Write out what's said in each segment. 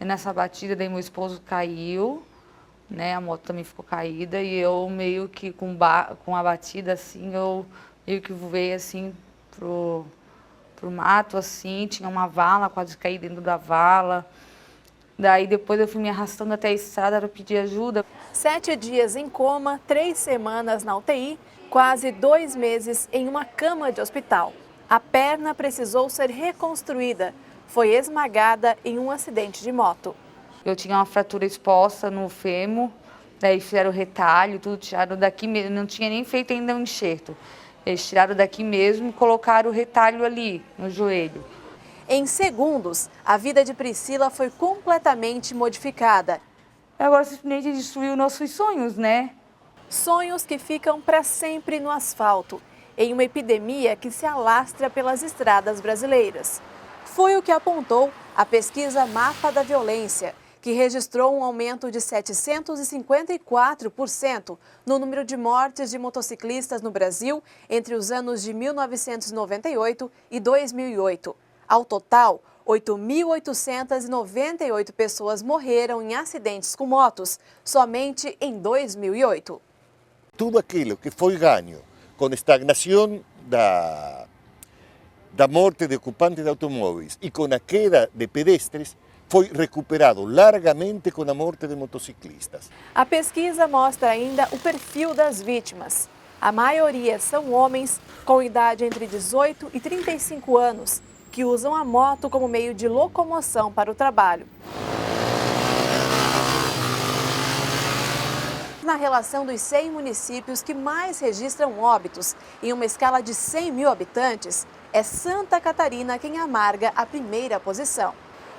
nessa batida, daí meu esposo caiu, né? A moto também ficou caída e eu meio que com a batida assim, eu meio que voei assim pro mato assim, tinha uma vala, quase caí dentro da vala. Daí depois eu fui me arrastando até a estrada para pedir ajuda. 7 dias em coma, 3 semanas na UTI, quase 2 meses em uma cama de hospital. A perna precisou ser reconstruída. Foi esmagada em um acidente de moto. Eu tinha uma fratura exposta no fêmur, daí fizeram o retalho, tudo tiraram daqui mesmo, não tinha nem feito ainda um enxerto. Eles tiraram daqui mesmo e colocaram o retalho ali, no joelho. Em segundos, a vida de Priscila foi completamente modificada. Agora simplesmente destruiu nossos sonhos, né? Sonhos que ficam para sempre no asfalto, em uma epidemia que se alastra pelas estradas brasileiras. Foi o que apontou a pesquisa Mapa da Violência, que registrou um aumento de 754% no número de mortes de motociclistas no Brasil entre os anos de 1998 e 2008. Ao total, 8.898 pessoas morreram em acidentes com motos, somente em 2008. Tudo aquilo que foi ganho com a estagnação da morte de ocupantes de automóveis e com a queda de pedestres foi recuperado largamente com a morte de motociclistas. A pesquisa mostra ainda o perfil das vítimas. A maioria são homens com idade entre 18 e 35 anos, que usam a moto como meio de locomoção para o trabalho. Na relação dos 100 municípios que mais registram óbitos, em uma escala de 100 mil habitantes, é Santa Catarina quem amarga a primeira posição.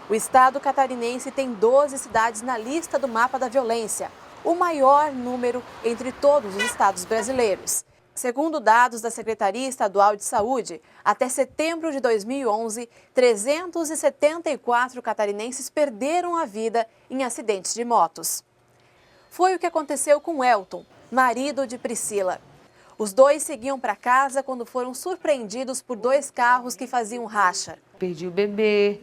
O estado catarinense tem 12 cidades na lista do Mapa da Violência, o maior número entre todos os estados brasileiros. Segundo dados da Secretaria Estadual de Saúde, até setembro de 2011, 374 catarinenses perderam a vida em acidentes de motos. Foi o que aconteceu com Elton, marido de Priscila. Os dois seguiam para casa quando foram surpreendidos por 2 carros que faziam racha. Perdi o bebê,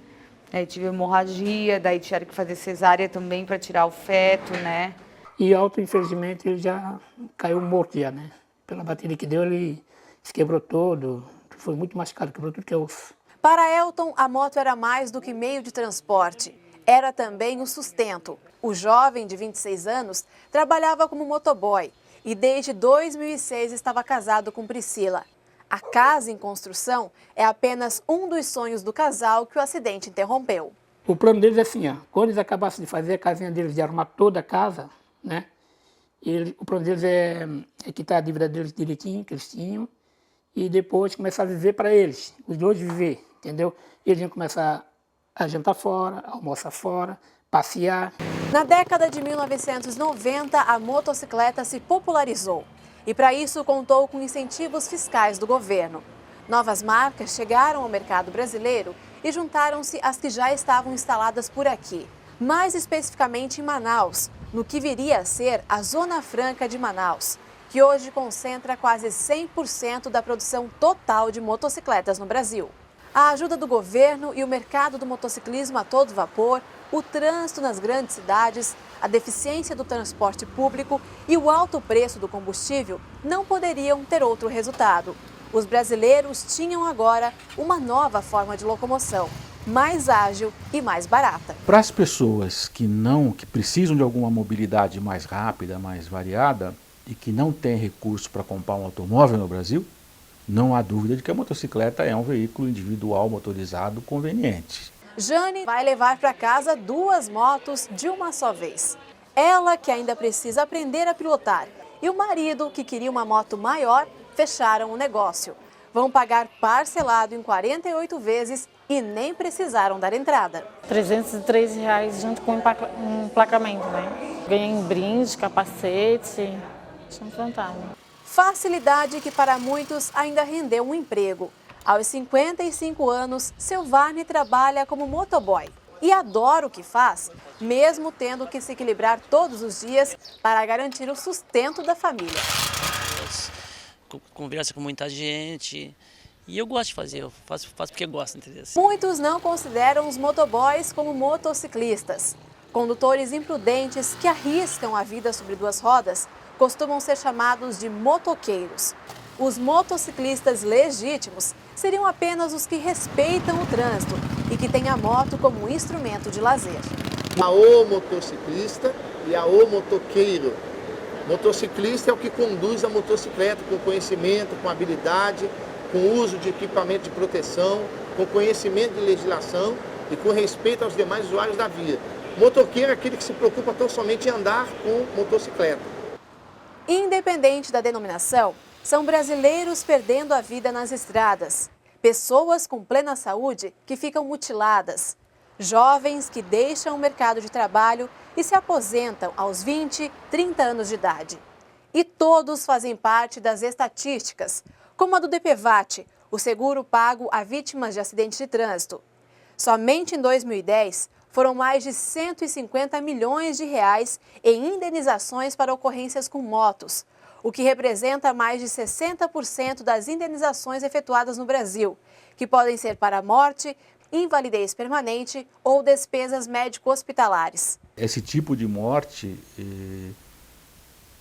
aí tive hemorragia, daí tiveram que fazer cesárea também para tirar o feto, né? E Elton, infelizmente, ele já caiu morto já, né? Pela batida que deu, ele se quebrou todo, foi muito machucado, quebrou tudo que é osso. Para Elton, a moto era mais do que meio de transporte, era também o sustento. O jovem de 26 anos trabalhava como motoboy e desde 2006 estava casado com Priscila. A casa em construção é apenas um dos sonhos do casal que o acidente interrompeu. O plano deles é assim, ó, quando eles acabassem de fazer a casinha deles, de arrumar toda a casa, né? O plano deles é quitar a dívida deles direitinho, que eles tinham, e depois começar a viver para eles, os dois viver, entendeu? Eles iam começar a jantar fora, almoçar fora, passear. Na década de 1990, a motocicleta se popularizou e para isso contou com incentivos fiscais do governo. Novas marcas chegaram ao mercado brasileiro e juntaram-se às que já estavam instaladas por aqui, mais especificamente em Manaus, no que viria a ser a Zona Franca de Manaus, que hoje concentra quase 100% da produção total de motocicletas no Brasil. A ajuda do governo e o mercado do motociclismo a todo vapor, o trânsito nas grandes cidades, a deficiência do transporte público e o alto preço do combustível não poderiam ter outro resultado. Os brasileiros tinham agora uma nova forma de locomoção, mais ágil e mais barata. Para as pessoas que precisam de alguma mobilidade mais rápida, mais variada e que não têm recurso para comprar um automóvel no Brasil, não há dúvida de que a motocicleta é um veículo individual motorizado conveniente. Jane vai levar para casa 2 motos de uma só vez. Ela, que ainda precisa aprender a pilotar, e o marido, que queria uma moto maior, fecharam o negócio. Vão pagar parcelado em 48 vezes e nem precisaram dar entrada. R$303 junto com o emplacamento, né? Ganhei em brinde, capacete, achei fantástico. Facilidade que para muitos ainda rendeu um emprego. Aos 55 anos, Silvane trabalha como motoboy e adora o que faz, mesmo tendo que se equilibrar todos os dias para garantir o sustento da família. Conversa com muita gente E eu gosto de fazer, eu faço porque eu gosto, entendeu? Muitos não consideram os motoboys como motociclistas. Condutores imprudentes que arriscam a vida sobre duas rodas costumam ser chamados de motoqueiros. Os motociclistas legítimos seriam apenas os que respeitam o trânsito e que têm a moto como instrumento de lazer. Há o motociclista e há o motoqueiro. Motociclista é o que conduz a motocicleta com conhecimento, com habilidade, com uso de equipamento de proteção, com conhecimento de legislação e com respeito aos demais usuários da via. Motoqueiro é aquele que se preocupa tão somente em andar com motocicleta. Independente da denominação, são brasileiros perdendo a vida nas estradas. Pessoas com plena saúde que ficam mutiladas. Jovens que deixam o mercado de trabalho e se aposentam aos 20, 30 anos de idade. E todos fazem parte das estatísticas, como a do DPVAT, o seguro pago a vítimas de acidentes de trânsito. Somente em 2010, foram mais de 150 milhões de reais em indenizações para ocorrências com motos, o que representa mais de 60% das indenizações efetuadas no Brasil, que podem ser para morte, invalidez permanente ou despesas médico-hospitalares. Esse tipo de morte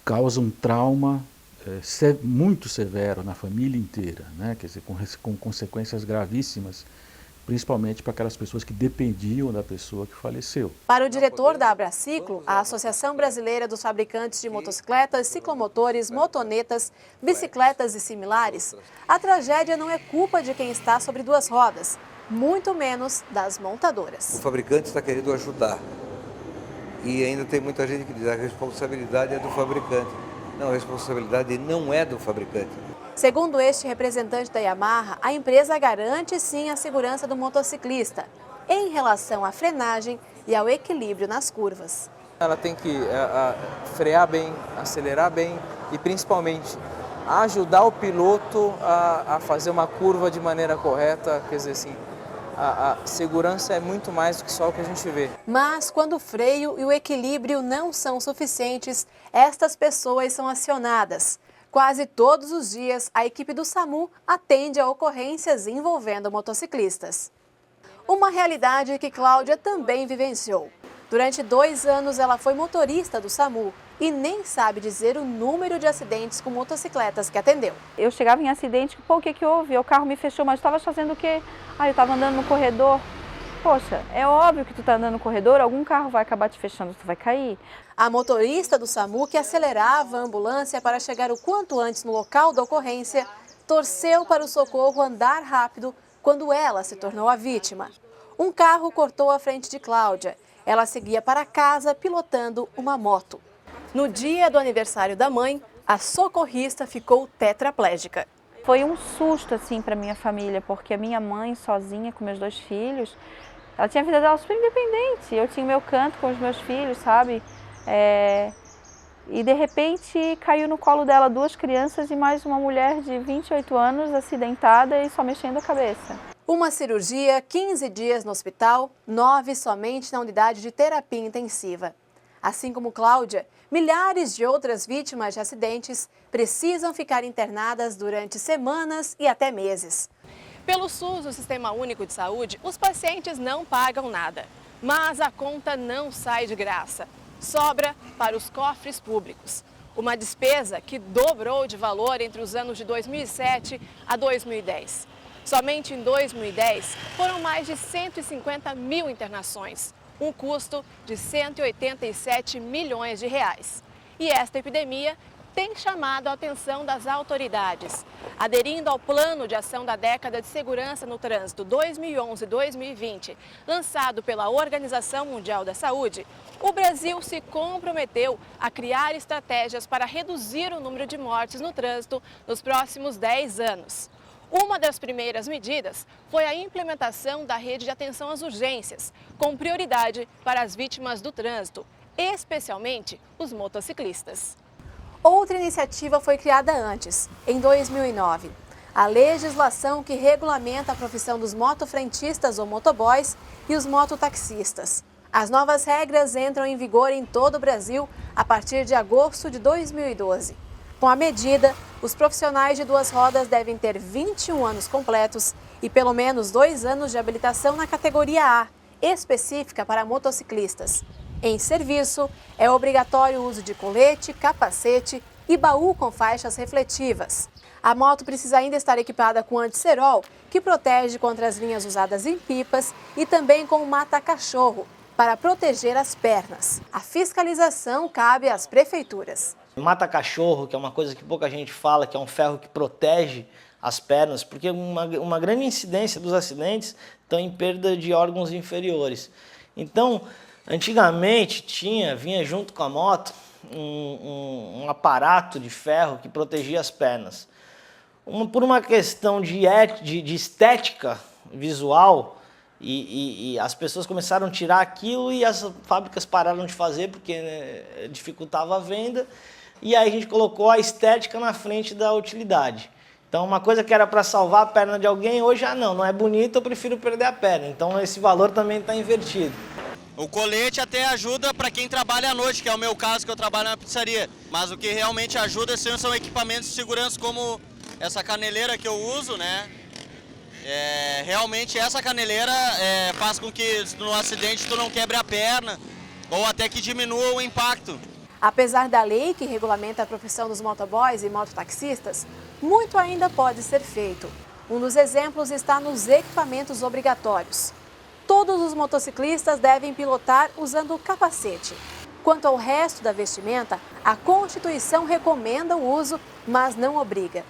causa um trauma muito severo na família inteira, né? Quer dizer, com consequências gravíssimas, principalmente para aquelas pessoas que dependiam da pessoa que faleceu. Para o diretor da Abraciclo, a Associação Brasileira dos Fabricantes de Motocicletas, Ciclomotores, Motonetas, Bicicletas e similares, a tragédia não é culpa de quem está sobre duas rodas, muito menos das montadoras. O fabricante está querendo ajudar e ainda tem muita gente que diz que a responsabilidade é do fabricante. Não, a responsabilidade não é do fabricante. Segundo este representante da Yamaha, a empresa garante sim a segurança do motociclista em relação à frenagem e ao equilíbrio nas curvas. Ela tem que frear bem, acelerar bem e principalmente ajudar o piloto a fazer uma curva de maneira correta, quer dizer assim, a segurança é muito mais do que só o que a gente vê. Mas quando o freio e o equilíbrio não são suficientes, estas pessoas são acionadas. Quase todos os dias, a equipe do SAMU atende a ocorrências envolvendo motociclistas. Uma realidade que Cláudia também vivenciou. Durante 2 anos, ela foi motorista do SAMU e nem sabe dizer o número de acidentes com motocicletas que atendeu. Eu chegava em acidente, pô, o que houve? O carro me fechou, mas estava fazendo o quê? Eu estava andando no corredor. Poxa, é óbvio que tu está andando no corredor, algum carro vai acabar te fechando, tu vai cair. A motorista do SAMU, que acelerava a ambulância para chegar o quanto antes no local da ocorrência, torceu para o socorro andar rápido quando ela se tornou a vítima. Um carro cortou a frente de Cláudia. Ela seguia para casa pilotando uma moto. No dia do aniversário da mãe, a socorrista ficou tetraplégica. Foi um susto assim para minha família, porque a minha mãe sozinha com meus 2 filhos, ela tinha a vida dela super independente. Eu tinha o meu canto com os meus filhos, sabe? E de repente caiu no colo dela 2 crianças e mais uma mulher de 28 anos acidentada e só mexendo a cabeça. Uma cirurgia, 15 dias no hospital, 9 somente na unidade de terapia intensiva. Assim como Cláudia, milhares de outras vítimas de acidentes precisam ficar internadas durante semanas e até meses. Pelo SUS, o Sistema Único de Saúde, os pacientes não pagam nada. Mas a conta não sai de graça. Sobra para os cofres públicos. Uma despesa que dobrou de valor entre os anos de 2007 a 2010. Somente em 2010 foram mais de 150 mil internações, um custo de 187 milhões de reais. E esta epidemia tem chamado a atenção das autoridades. Aderindo ao Plano de Ação da Década de Segurança no Trânsito 2011-2020, lançado pela Organização Mundial da Saúde, o Brasil se comprometeu a criar estratégias para reduzir o número de mortes no trânsito nos próximos 10 anos. Uma das primeiras medidas foi a implementação da rede de atenção às urgências, com prioridade para as vítimas do trânsito, especialmente os motociclistas. Outra iniciativa foi criada antes, em 2009. A legislação que regulamenta a profissão dos motofrentistas ou motoboys e os mototaxistas. As novas regras entram em vigor em todo o Brasil a partir de agosto de 2012. Com a medida, os profissionais de duas rodas devem ter 21 anos completos e pelo menos 2 anos de habilitação na categoria A, específica para motociclistas. Em serviço, é obrigatório o uso de colete, capacete e baú com faixas refletivas. A moto precisa ainda estar equipada com antisserol, que protege contra as linhas usadas em pipas, e também com mata-cachorro, para proteger as pernas. A fiscalização cabe às prefeituras. Mata-cachorro, que é uma coisa que pouca gente fala, que é um ferro que protege as pernas, porque uma grande incidência dos acidentes estão em perda de órgãos inferiores. Então, antigamente vinha junto com a moto um aparato de ferro que protegia as pernas. Por uma questão de estética visual, e as pessoas começaram a tirar aquilo e as fábricas pararam de fazer porque, né, dificultava a venda, e aí a gente colocou a estética na frente da utilidade. Então, uma coisa que era para salvar a perna de alguém, hoje não é bonito, eu prefiro perder a perna. Então, esse valor também está invertido. O colete até ajuda para quem trabalha à noite, que é o meu caso, que eu trabalho na pizzaria. Mas o que realmente ajuda são equipamentos de segurança, como essa caneleira que eu uso, né? Realmente essa caneleira faz com que no acidente tu não quebre a perna ou até que diminua o impacto. Apesar da lei que regulamenta a profissão dos motoboys e mototaxistas, muito ainda pode ser feito. Um dos exemplos está nos equipamentos obrigatórios. Todos os motociclistas devem pilotar usando capacete. Quanto ao resto da vestimenta, a Constituição recomenda o uso, mas não obriga.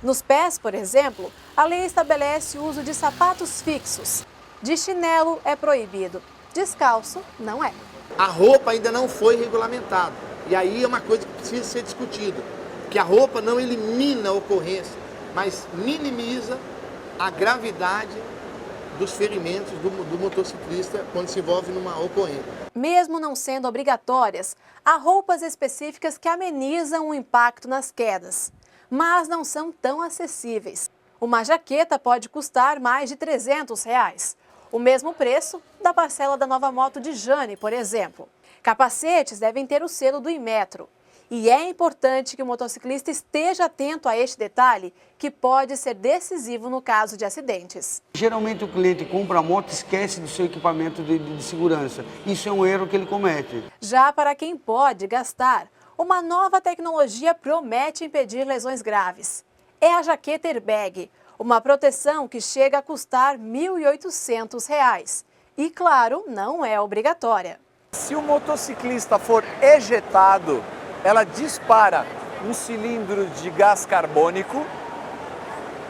Nos pés, por exemplo, a lei estabelece o uso de sapatos fixos. De chinelo é proibido, descalço não é. A roupa ainda não foi regulamentada. E aí é uma coisa que precisa ser discutida. Que a roupa não elimina a ocorrência, mas minimiza a gravidade dos ferimentos do motociclista quando se envolve numa ocorrência. Mesmo não sendo obrigatórias, há roupas específicas que amenizam o impacto nas quedas, mas não são tão acessíveis. Uma jaqueta pode custar mais de R$300, o mesmo preço da parcela da nova moto de Jane, por exemplo. Capacetes devem ter o selo do Inmetro. E é importante que o motociclista esteja atento a este detalhe, que pode ser decisivo no caso de acidentes. Geralmente o cliente compra a moto e esquece do seu equipamento de segurança. Isso é um erro que ele comete. Já para quem pode gastar, uma nova tecnologia promete impedir lesões graves. É a jaqueta airbag, uma proteção que chega a custar R$ 1.800. E, claro, não é obrigatória. Se o motociclista for ejetado, ela dispara um cilindro de gás carbônico,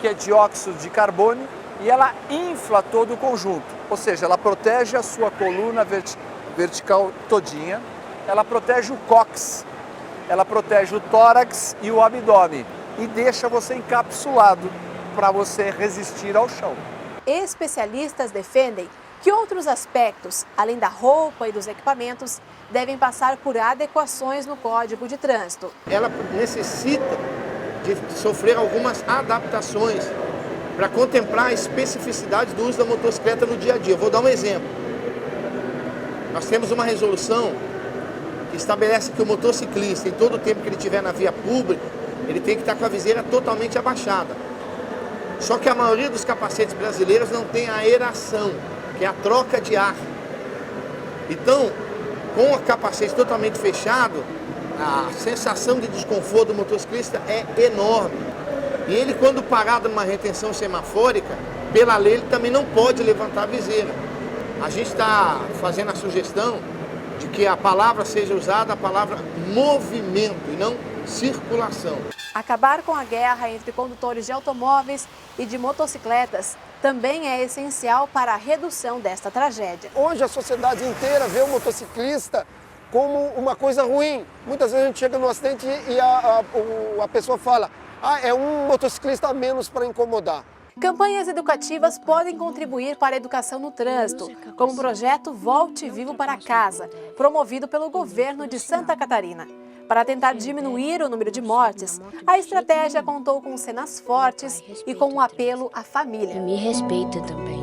que é dióxido de carbono, e ela infla todo o conjunto. Ou seja, ela protege a sua coluna vertical todinha, ela protege o cóccix, ela protege o tórax e o abdômen e deixa você encapsulado para você resistir ao chão. Especialistas defendem que outros aspectos, além da roupa e dos equipamentos, devem passar por adequações no Código de Trânsito. Ela necessita de sofrer algumas adaptações para contemplar a especificidade do uso da motocicleta no dia a dia. Eu vou dar um exemplo. Nós temos uma resolução que estabelece que o motociclista, em todo o tempo que ele estiver na via pública, ele tem que estar com a viseira totalmente abaixada. Só que a maioria dos capacetes brasileiros não tem a aeração, que é a troca de ar. Então, com o capacete totalmente fechado, a sensação de desconforto do motociclista é enorme. E ele, quando parado numa retenção semafórica, pela lei, ele também não pode levantar a viseira. A gente está fazendo a sugestão de que a palavra seja usada, a palavra movimento e não circulação. Acabar com a guerra entre condutores de automóveis e de motocicletas também é essencial para a redução desta tragédia. Hoje a sociedade inteira vê o motociclista como uma coisa ruim. Muitas vezes a gente chega num acidente e a pessoa fala: é um motociclista a menos para incomodar. Campanhas educativas podem contribuir para a educação no trânsito, como o projeto Volte Vivo para Casa, promovido pelo governo de Santa Catarina. Para tentar diminuir o número de mortes, a estratégia contou com cenas fortes e com um apelo à família. Me respeita também.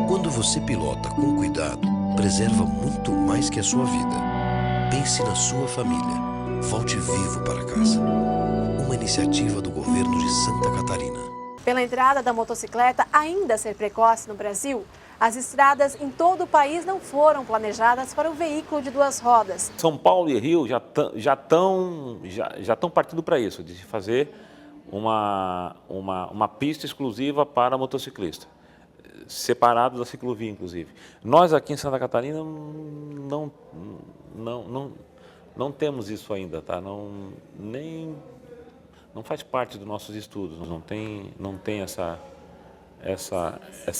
Quando você pilota com cuidado, preserva muito mais que a sua vida. Pense na sua família. Volte vivo para casa. Uma iniciativa do governo de Santa Catarina. Pela entrada da motocicleta ainda ser precoce no Brasil, as estradas em todo o país não foram planejadas para o veículo de duas rodas. São Paulo e Rio já estão partindo para isso, de fazer uma pista exclusiva para motociclista, separado da ciclovia, inclusive. Nós aqui em Santa Catarina não temos isso ainda, tá? Não faz parte dos nossos estudos, não tem essa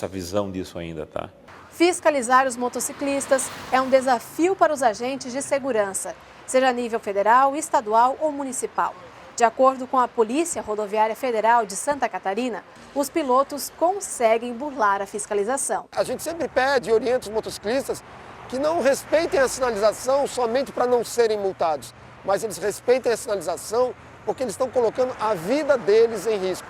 visão disso ainda, tá? Fiscalizar os motociclistas é um desafio para os agentes de segurança, seja a nível federal, estadual ou municipal. De acordo com a Polícia Rodoviária Federal de Santa Catarina, os pilotos conseguem burlar a fiscalização. A gente sempre pede e orienta os motociclistas que não respeitem a sinalização somente para não serem multados, mas eles respeitem a sinalização porque eles estão colocando a vida deles em risco.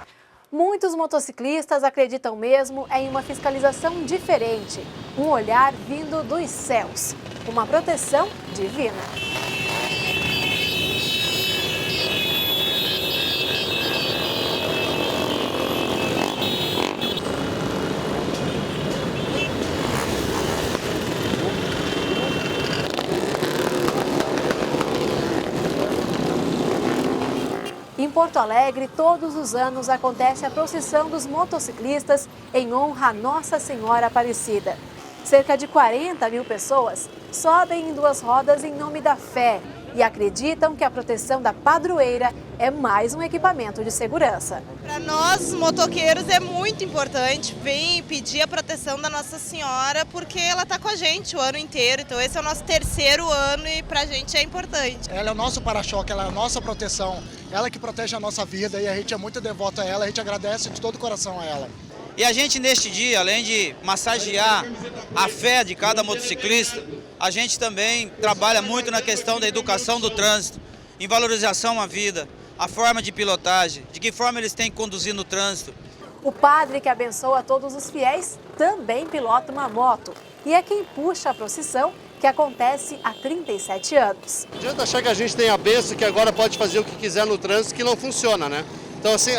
Muitos motociclistas acreditam mesmo em uma fiscalização diferente, um olhar vindo dos céus, uma proteção divina. Em Porto Alegre, todos os anos acontece a procissão dos motociclistas em honra a Nossa Senhora Aparecida. Cerca de 40 mil pessoas sobem em duas rodas em nome da fé e acreditam que a proteção da padroeira é mais um equipamento de segurança. Para nós, motoqueiros, é muito importante vir pedir a proteção da Nossa Senhora, porque ela está com a gente o ano inteiro. Então esse é o nosso terceiro ano e para a gente é importante. Ela é o nosso para-choque, ela é a nossa proteção, ela que protege a nossa vida e a gente é muito devoto a ela, a gente agradece de todo o coração a ela. E a gente neste dia, além de massagear a fé de cada motociclista, a gente também trabalha muito na questão da educação do trânsito, em valorização à vida, a forma de pilotagem, de que forma eles têm que conduzir no trânsito. O padre que abençoa todos os fiéis também pilota uma moto e é quem puxa a procissão que acontece há 37 anos. Não adianta achar que a gente tem a bênção que agora pode fazer o que quiser no trânsito, que não funciona, né? Então, assim,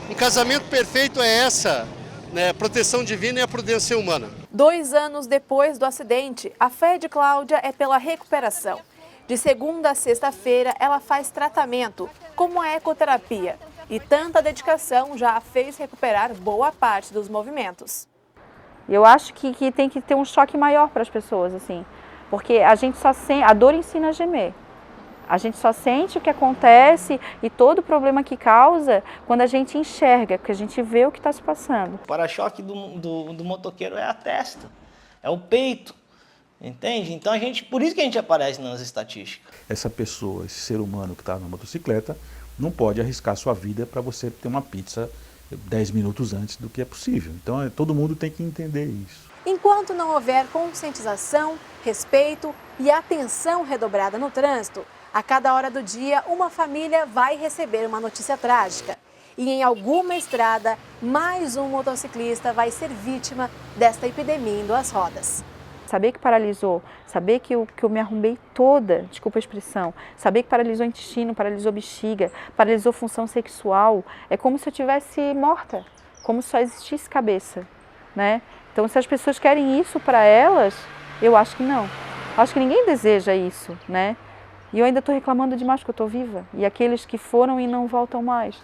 um casamento perfeito é essa, né? Proteção divina e a prudência humana. 2 anos depois do acidente, a fé de Cláudia é pela recuperação. De segunda a sexta-feira, ela faz tratamento, como a ecoterapia. E tanta dedicação já a fez recuperar boa parte dos movimentos. Eu acho que tem que ter um choque maior para as pessoas, assim, porque a gente só sente, a dor ensina a gemer. A gente só sente o que acontece e todo o problema que causa quando a gente enxerga, que a gente vê o que está se passando. O para-choque do motoqueiro é a testa, é o peito, entende? Então por isso que a gente aparece nas estatísticas. Essa pessoa, esse ser humano que está na motocicleta, não pode arriscar sua vida para você ter uma pizza 10 minutos antes do que é possível. Então todo mundo tem que entender isso. Enquanto não houver conscientização, respeito e atenção redobrada no trânsito, a cada hora do dia uma família vai receber uma notícia trágica. E em alguma estrada, mais um motociclista vai ser vítima desta epidemia em duas rodas. Saber que paralisou, saber que eu me arrumbei toda, desculpa a expressão, saber que paralisou o intestino, paralisou a bexiga, paralisou a função sexual, é como se eu estivesse morta, como se só existisse cabeça, né? Então, se as pessoas querem isso para elas, eu acho que não. Acho que ninguém deseja isso, né? E eu ainda estou reclamando demais que eu estou viva. E aqueles que foram e não voltam mais.